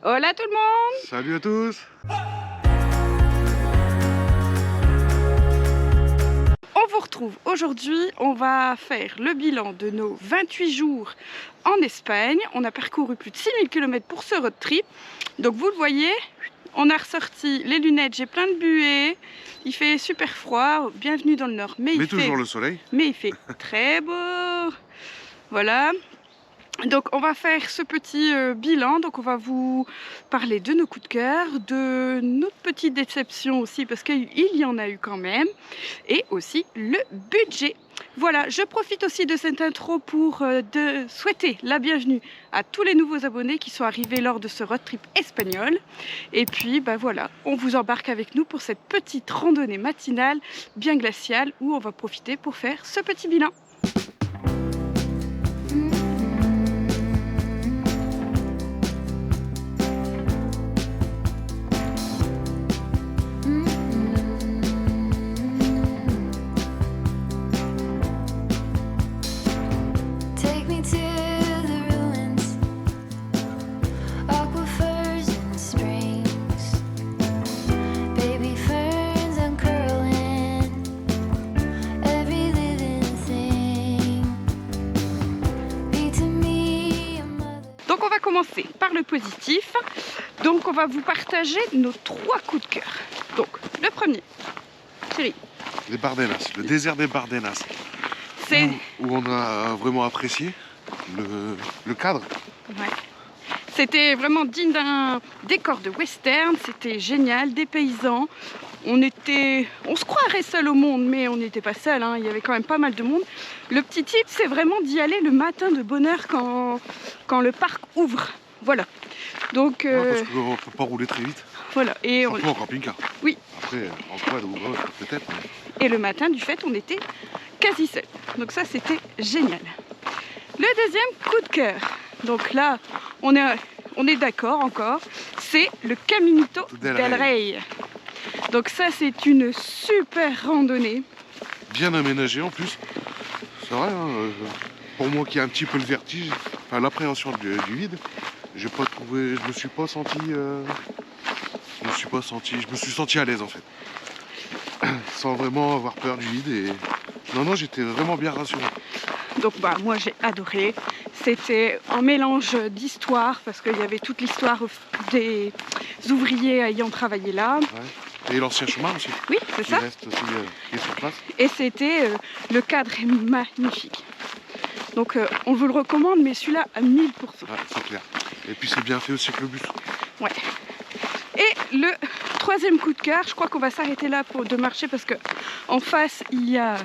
Hola tout le monde! Salut à tous! On vous retrouve aujourd'hui, on va faire le bilan de nos 28 jours en Espagne. On a parcouru plus de 6000 km pour ce road trip. Donc vous le voyez, on a ressorti les lunettes, j'ai plein de buées. Il fait super froid, bienvenue dans le nord. Mais toujours le soleil. Mais il fait très beau. Voilà. Donc on va faire ce petit bilan, donc on va vous parler de nos coups de cœur, de notre petite déception aussi, parce qu'il y en a eu quand même, et aussi le budget. Voilà, je profite aussi de cette intro pour de souhaiter la bienvenue à tous les nouveaux abonnés qui sont arrivés lors de ce road trip espagnol. Et puis bah voilà, on vous embarque avec nous pour cette petite randonnée matinale bien glaciale où on va profiter pour faire ce petit bilan. Commencer par le positif, donc on va vous partager nos 3 coups de cœur. Donc le premier, Thierry. Les Bardenas, le désert des Bardenas, c'est où on a vraiment apprécié le cadre. Ouais. C'était vraiment digne d'un décor de western, c'était génial, des paysans. On se croirait seul au monde, mais on n'était pas seul, hein. Il y avait quand même pas mal de monde. Le petit tip, c'est vraiment d'y aller le matin de bonne heure quand le parc ouvre. Voilà. Donc, parce qu'on ne peut pas rouler très vite. Voilà. Et surtout en camping-car. Oui. Après, en quad ou peut-être. Et le matin, du fait, on était quasi seul. Donc ça, c'était génial. Le deuxième coup de cœur. Donc là, on est d'accord encore. C'est le Caminito del Rey. Donc ça, c'est une super randonnée. Bien aménagée en plus. C'est vrai, hein, pour moi qui ai un petit peu le vertige, enfin l'appréhension du vide, je me suis senti à l'aise en fait. Sans vraiment avoir peur du vide et non, j'étais vraiment bien rassuré. Donc bah moi j'ai adoré. C'était un mélange d'histoire parce qu'il y avait toute l'histoire des ouvriers ayant travaillé là. Ouais. Et l'ancien chemin aussi. Oui, c'est ça. Reste aussi, qui est sur place. Et c'était le cadre est magnifique. Donc on vous le recommande, mais celui-là à 1000%. Ouais, c'est clair. Et puis c'est bien fait aussi avec le bus. Ouais. Et le troisième coup de cœur, je crois qu'on va s'arrêter là de marcher parce que en face il y a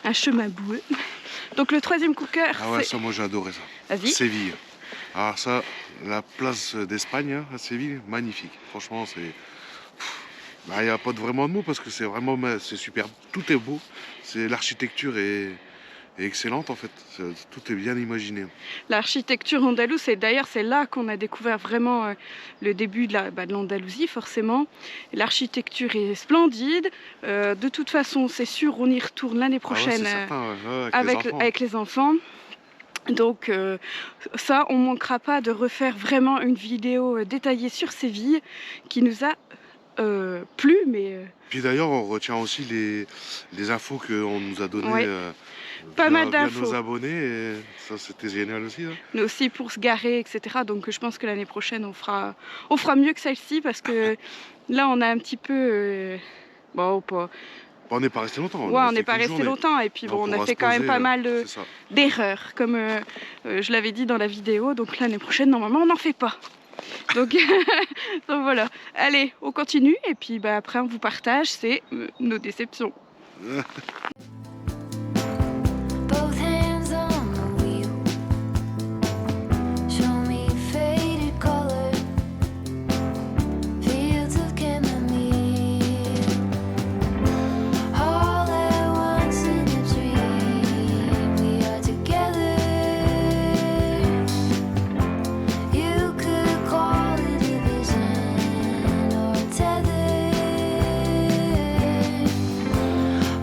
un chemin boueux. Donc le troisième coup de cœur. Ah ouais, ça moi j'ai adoré ça. Vas-y. Séville. Alors ça, la place d'Espagne hein, à Séville, magnifique. Franchement, c'est. Il n'y a pas vraiment de mots parce que c'est super. Tout est beau. L'architecture est excellente en fait. Tout est bien imaginé. L'architecture andalouse, et d'ailleurs c'est là qu'on a découvert vraiment le début de l'Andalousie forcément. L'architecture est splendide. De toute façon, c'est sûr, on y retourne l'année prochaine avec les enfants. Donc ça, on ne manquera pas de refaire vraiment une vidéo détaillée sur Séville qui nous a plu. Puis d'ailleurs, on retient aussi les infos qu'on nous a données pas mal via d'infos. Nos abonnés. Et ça, c'était génial aussi. Hein. Mais aussi pour se garer, etc. Donc je pense que l'année prochaine, on fera mieux que celle-ci parce que là, on a un petit peu... On n'est pas resté longtemps. Ouais, on n'est pas resté longtemps et puis bon, on a fait quand même pas mal d'erreurs, comme je l'avais dit dans la vidéo. Donc l'année prochaine, normalement, on n'en fait pas. Donc, donc voilà. Allez, on continue et puis bah, après, on vous partage nos déceptions.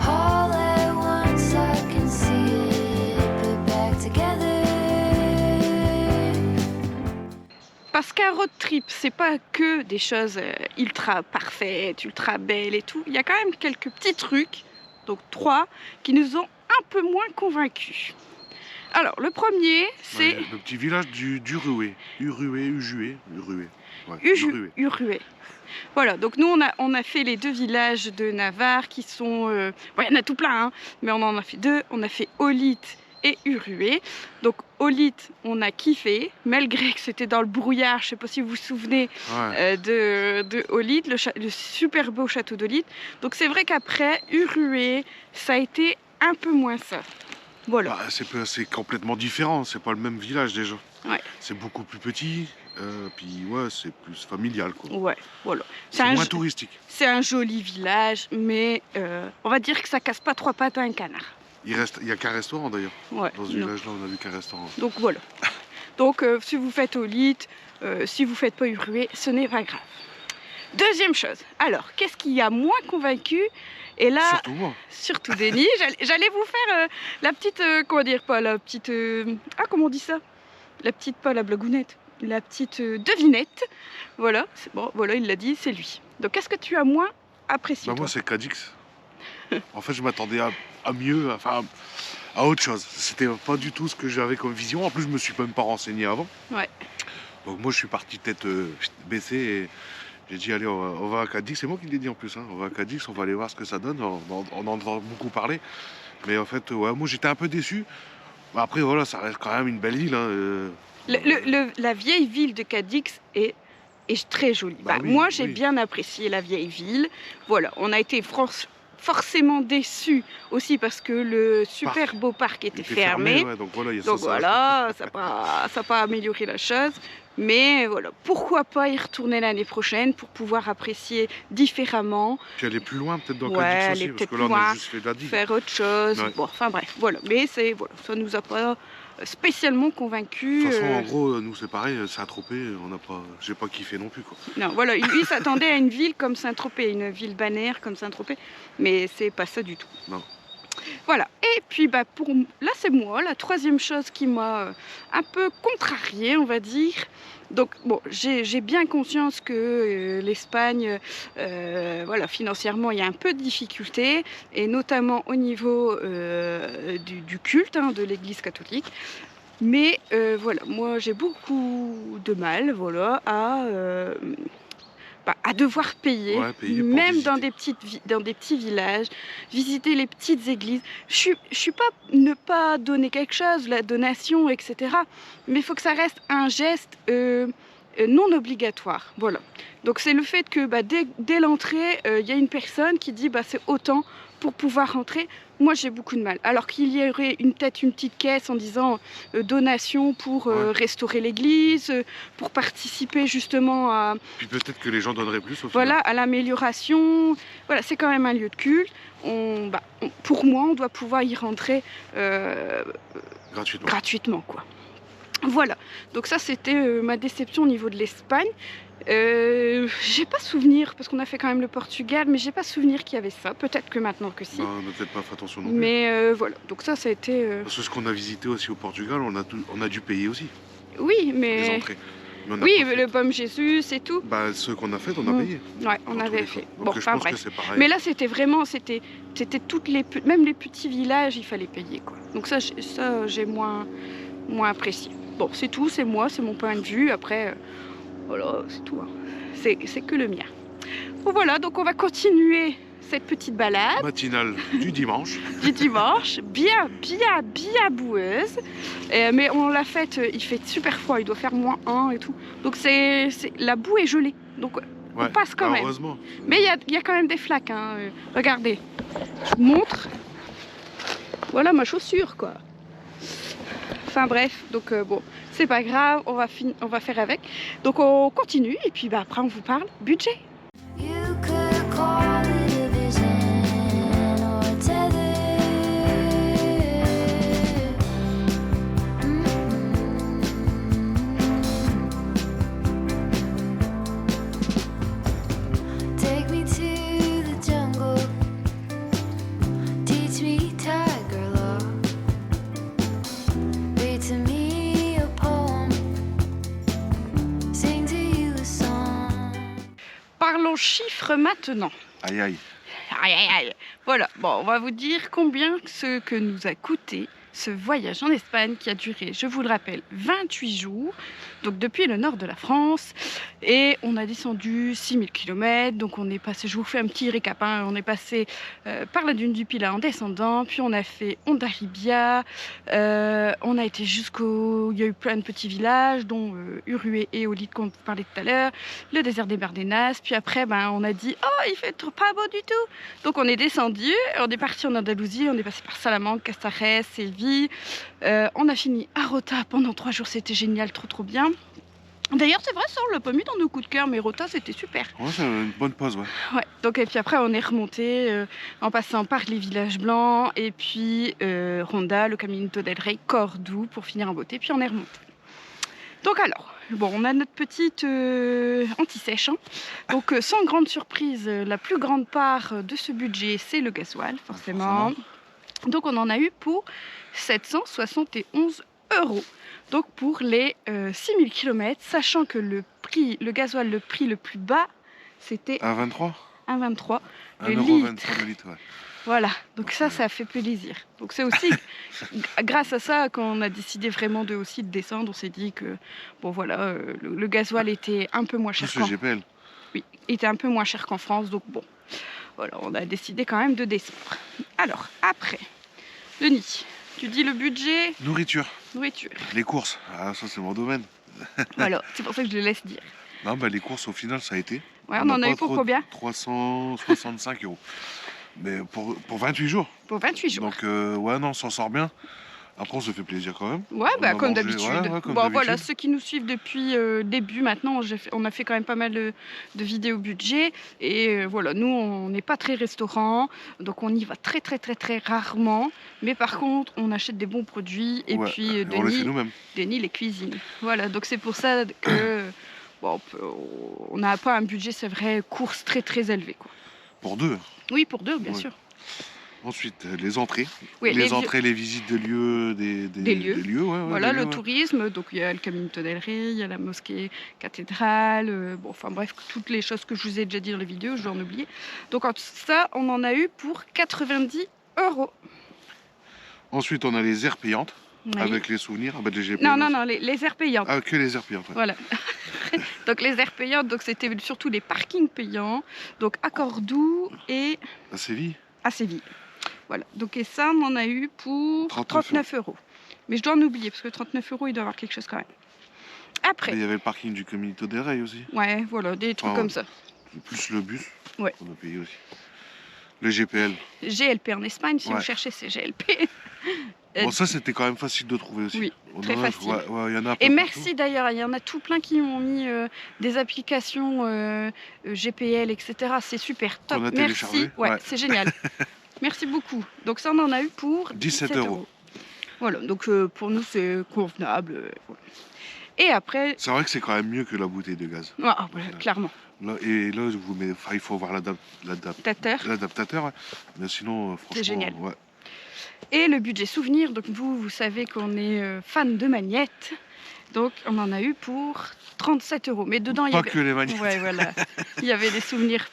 All trip, c'est pas que des choses ultra parfaites, ultra belles et tout. Il y a quand même quelques petits trucs, donc 3, qui nous ont un peu moins convaincus. Alors, le premier, c'est... Ouais, le petit village d'Urué. Urué. Ouais, Urué. Voilà, donc nous on a fait les 2 villages de Navarre qui sont... Bon, il y en a tout plein, hein, mais on en a fait 2. On a fait Olite et Urué. Donc Olite, on a kiffé, malgré que c'était dans le brouillard. Je sais pas si vous vous souvenez de Olite, le super beau château d'Olite. Donc c'est vrai qu'après, Urué, ça a été un peu moins ça. Voilà. Bah, c'est complètement différent, c'est pas le même village déjà. Ouais. C'est beaucoup plus petit, puis ouais, c'est plus familial quoi. Ouais, voilà. C'est moins touristique. C'est un joli village, mais on va dire que ça casse pas 3 pattes à un canard. Il y a qu'un restaurant d'ailleurs. Ouais, dans ce village-là, on a vu qu'un restaurant. Donc voilà. Donc si vous faites Olite, si vous faites pas Urué, ce n'est pas grave. Deuxième chose. Alors, qu'est-ce qui a moins convaincu? Et là, surtout moi. Surtout Denis. J'allais vous faire la petite, comment dire, pas la petite, comment on dit ça? La petite, pas la blagounette, la petite devinette. Voilà, c'est bon, voilà, il l'a dit, c'est lui. Donc, qu'est-ce que tu as moins apprécié? Bah, moi, c'est Cadix. En fait, je m'attendais à mieux, enfin, à autre chose. C'était pas du tout ce que j'avais comme vision. En plus, je me suis même pas renseigné avant. Ouais. Donc, moi, je suis parti tête baissée et j'ai dit, allez, on va à Cadix. C'est moi qui l'ai dit en plus. Hein. On va à Cadix, on va aller voir ce que ça donne. On en entend beaucoup parler. Mais en fait, ouais, moi, j'étais un peu déçu. Après, voilà, ça reste quand même une belle ville. Hein. La vieille ville de Cadix est très jolie. Bah oui, moi, j'ai bien apprécié la vieille ville. Voilà, on a été forcément déçus aussi parce que le super beau parc était fermé. Ouais, donc voilà, ça n'a pas amélioré la chose. Mais voilà, pourquoi pas y retourner l'année prochaine pour pouvoir apprécier différemment. Puis aller plus loin peut-être dans Cadix aussi, parce que là on a juste fait de la digue. Faire autre chose. Ouais. Bon, enfin bref, voilà. Mais ça nous a pas spécialement convaincus. De toute façon, en gros, nous c'est pareil, Saint-Tropez, j'ai pas kiffé non plus quoi. Non, voilà, lui s'attendait à une ville comme Saint-Tropez, une ville balnéaire comme Saint-Tropez, mais c'est pas ça du tout. Non. Voilà, et puis là c'est moi, la troisième chose qui m'a un peu contrariée, on va dire. Donc bon, j'ai bien conscience que l'Espagne, voilà, financièrement, il y a un peu de difficultés, et notamment au niveau du culte de l'Église catholique. Mais voilà, moi j'ai beaucoup de mal, voilà, à devoir payer même dans des petits villages, visiter les petites églises. Je suis pas ne pas donner quelque chose, la donation, etc. Mais il faut que ça reste un geste non obligatoire. Voilà. Donc c'est le fait que dès l'entrée, il y a une personne qui dit c'est autant pour pouvoir rentrer. Moi j'ai beaucoup de mal. Alors qu'il y aurait peut-être une petite caisse en disant donation pour restaurer l'église, pour participer justement à... Puis peut-être que les gens donneraient plus au final. Voilà, à l'amélioration. Voilà, c'est quand même un lieu de culte. Pour moi, on doit pouvoir y rentrer gratuitement quoi. Voilà, donc ça c'était ma déception au niveau de l'Espagne. J'ai pas souvenir, parce qu'on a fait quand même le Portugal, mais j'ai pas souvenir qu'il y avait ça. Peut-être que maintenant que si. On n'a peut-être pas fait attention non plus. Mais voilà, donc ça a été... Parce que ce qu'on a visité aussi au Portugal, on a dû payer aussi. Oui, mais... Les entrées. Mais le Baume Jésus, c'est tout. Ceux qu'on a fait, on a payé. Ouais, on avait fait. Donc je pense que c'est pareil. Mais là, c'était vraiment, c'était même les petits villages, il fallait payer quoi. Donc ça j'ai moins apprécié. Bon, c'est tout, c'est moi, c'est mon point de vue. Après, voilà, c'est tout. Hein. C'est que le mien. Bon, voilà, donc on va continuer cette petite balade. Matinale du dimanche. Bien boueuse. Mais on l'a faite, il fait super froid, il doit faire -1 et tout. Donc la boue est gelée. Donc on passe quand même. Heureusement. Mais il y a quand même des flaques. Hein. Regardez, je vous montre. Voilà ma chaussure, quoi. Enfin bref, donc bon, c'est pas grave, on va faire avec. Donc on continue et puis après on vous parle budget. parlons chiffres maintenant. Aïe aïe. Aïe, aïe, aïe. Voilà, bon, on va vous dire combien ce que nous a coûté ce voyage en Espagne qui a duré, je vous le rappelle, 28 jours, donc depuis le nord de la France, et on a descendu 6000 km, donc on est passé, je vous fais un petit récap, hein, on est passé par la dune du Pilat en descendant, puis on a fait Hondarribia, on a été jusqu'au, il y a eu plein de petits villages, dont Urué et Olite qu'on parlait tout à l'heure, le désert des Bardenas, puis après on a dit, oh il fait pas beau du tout, donc on est descendu, on est parti en Andalousie, on est passé par Salamanque, Castarès, Séville. On a fini à Rota pendant 3 jours, c'était génial, trop bien. D'ailleurs c'est vrai, ça on l'a pas mis dans nos coups de cœur, mais Rota c'était super. Ouais, c'est une bonne pause, ouais. Ouais, donc et puis après on est remonté en passant par les villages blancs et puis Ronda, le Caminito del Rey, Cordoue pour finir en beauté, puis on est remonté. Donc alors, bon, on a notre petite anti-sèche, hein. Donc sans grande surprise, la plus grande part de ce budget c'est le gasoil, forcément. Donc on en a eu pour 771 €. Donc pour les 6000 km, sachant que le gasoil, le prix le plus bas, c'était 1,23 1,23 le 1,23 litre. le litre, ouais. Voilà, donc ça fait plaisir. Donc c'est aussi grâce à ça qu'on a décidé vraiment de descendre. On s'est dit que bon voilà, le gasoil était un peu moins cher Plus le GPL. oui, était un peu moins cher qu'en France, donc bon, voilà, on a décidé quand même de descendre. Alors après, Denis, tu dis le budget Nourriture, nourriture. les courses, ah, ça c'est mon domaine. Voilà, c'est pour ça que je le laisse dire. Non, bah, les courses au final ça a été. Ouais, on en a eu pour combien? 365 €. Mais pour 28 jours. Pour 28 jours. Donc ouais, non, on s'en sort bien. Après, on se fait plaisir quand même. Ouais, On bah a comme mangé, d'habitude. ouais, comme Bon voilà, d'habitude. ceux qui nous suivent depuis le début, maintenant, on a fait quand même pas mal de vidéos budget. Et voilà, nous, on n'est pas très restaurant, donc on y va très rarement. Mais par contre, on achète des bons produits. Et Ouais, puis et on les fait nous-mêmes. Denis les cuisine. Voilà, donc c'est pour ça que bon, on n'a pas un budget, c'est vrai, course très élevé, quoi. Pour deux. Oui, pour deux, bien Ouais. sûr. Ensuite, les entrées. Oui, les entrées, les visites de lieux, Des lieux. ouais, Voilà, des le lieux, ouais. tourisme, donc il y a le Caminito del Rey, il y a la mosquée cathédrale, bon, enfin bref, toutes les choses que je vous ai déjà dit dans les vidéos, je dois en oublier. Donc ça, on en a eu pour 90 €. Ensuite, on a les aires payantes, Oui. avec les souvenirs. Ah, bah, les GPS. Non, les aires payantes. Ah, que les aires payantes. Ouais. Voilà. Donc les aires payantes, donc c'était surtout les parkings payants, donc à Cordoue et À Séville. à Séville. Voilà, donc et ça, on en a eu pour 39 39 €. Mais je dois en oublier, parce que 39 €, il doit y avoir quelque chose quand même. Et Après, il y avait le parking du Caminito del Rey aussi. ouais, voilà, des trucs Ah, comme ouais. ça. Plus le bus. Ouais. On a payé aussi. Le GPL. GLP en Espagne, si Ouais. vous cherchez, c'est GLP. Bon, ça, c'était quand même facile de trouver aussi. Oui, On très en a- facile. ouais, il y en a un peu Et partout. merci d'ailleurs, il y en a tout plein qui m'ont mis des applications GPL, etc. C'est super, top, Qu'on a merci. téléchargé. Ouais, Ouais. c'est génial. Merci beaucoup. Donc ça, on en a eu pour 17 €. Voilà, donc pour nous, c'est convenable. Voilà. Et après, C'est vrai que c'est quand même mieux que la bouteille de gaz. ah, ouais, clairement, Là, et là, il faut voir tâteur. l'adaptateur. Ouais. Mais sinon, franchement, génial. ouais. Et le budget souvenir, donc vous savez qu'on est fan de magnettes. Donc on en a eu pour 37 €. Mais dedans, il y Pas avait... que les magnettes. Ouais, voilà. Il y avait des souvenirs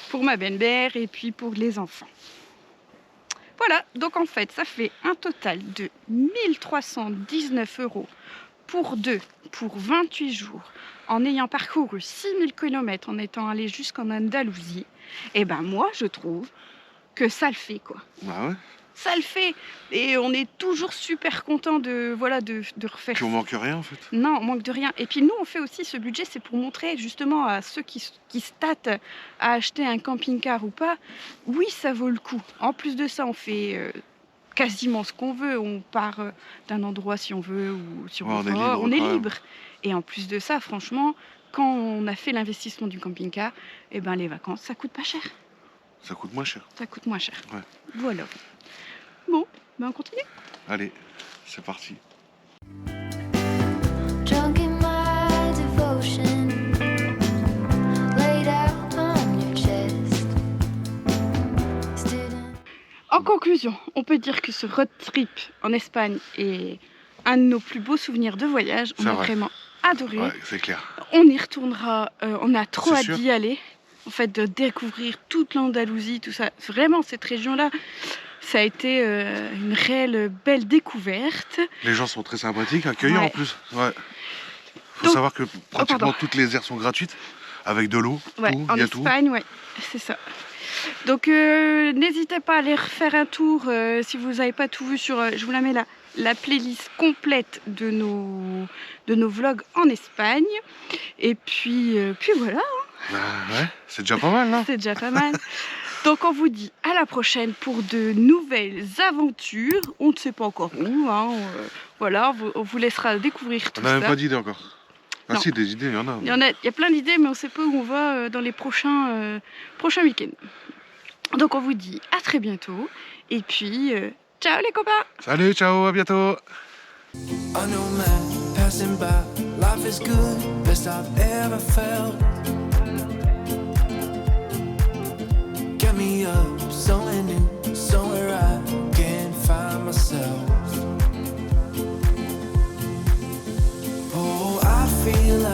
pour ma belle-mère et puis pour les enfants. Voilà, donc en fait, ça fait un total de 1319 € pour deux, pour 28 jours, en ayant parcouru 6000 km, en étant allé jusqu'en Andalousie. Et ben moi, je trouve que ça le fait, quoi. Bah ouais. Ça le fait. Et on est toujours super content de refaire. Puis on manque rien en fait. Non, on manque de rien. Et puis nous, on fait aussi ce budget, c'est pour montrer justement à ceux qui se tâtent à acheter un camping-car ou pas, oui, ça vaut le coup. En plus de ça, on fait quasiment ce qu'on veut. On part d'un endroit si on veut ou si on Ouais, veut on est pas. libre On est quand même. libre. Et en plus de ça, franchement, quand on a fait l'investissement du camping-car, eh ben, les vacances, ça coûte pas cher. Ça coûte moins cher. Ça coûte moins cher. Ouais. Voilà. Bon, ben on continue. Allez, c'est parti. Drunk in my devotion, laid out on your chest. En conclusion, on peut dire que ce road trip en Espagne est un de nos plus beaux souvenirs de voyage. On C'est a vrai. vraiment adoré. Ouais, c'est clair. On y retournera, on a trop C'est hâte sûr. d'y aller. En fait, de découvrir toute l'Andalousie, tout ça. Vraiment, cette région-là, ça a été une réelle belle découverte. Les gens sont très sympathiques, accueillants Ouais. en plus. Ouais. Faut Donc- savoir que pratiquement pardon. toutes les aires sont gratuites, avec de l'eau, Ouais, tout, en il y a tout. Espagne, ouais, c'est ça. Donc n'hésitez pas à aller refaire un tour si vous n'avez pas tout vu sur. Je vous la mets là, la playlist complète de nos vlogs en Espagne. Et puis voilà, Bah, ouais, c'est déjà pas mal, là. c'est déjà pas mal. Donc on vous dit à la prochaine pour de nouvelles aventures. On ne sait pas encore où, hein, voilà, on vous laissera découvrir tout On n'a même ça. pas d'idée encore. Ah Non. si, des idées, il y en a. Il y a plein d'idées, mais on ne sait pas où on va dans les prochains week-ends. Donc on vous dit à très bientôt. Et puis, ciao les copains! Salut, ciao, à bientôt. I know man passing by. Life is good, best I've ever felt. Get me up, somewhere new, somewhere I can find myself. Oh, I feel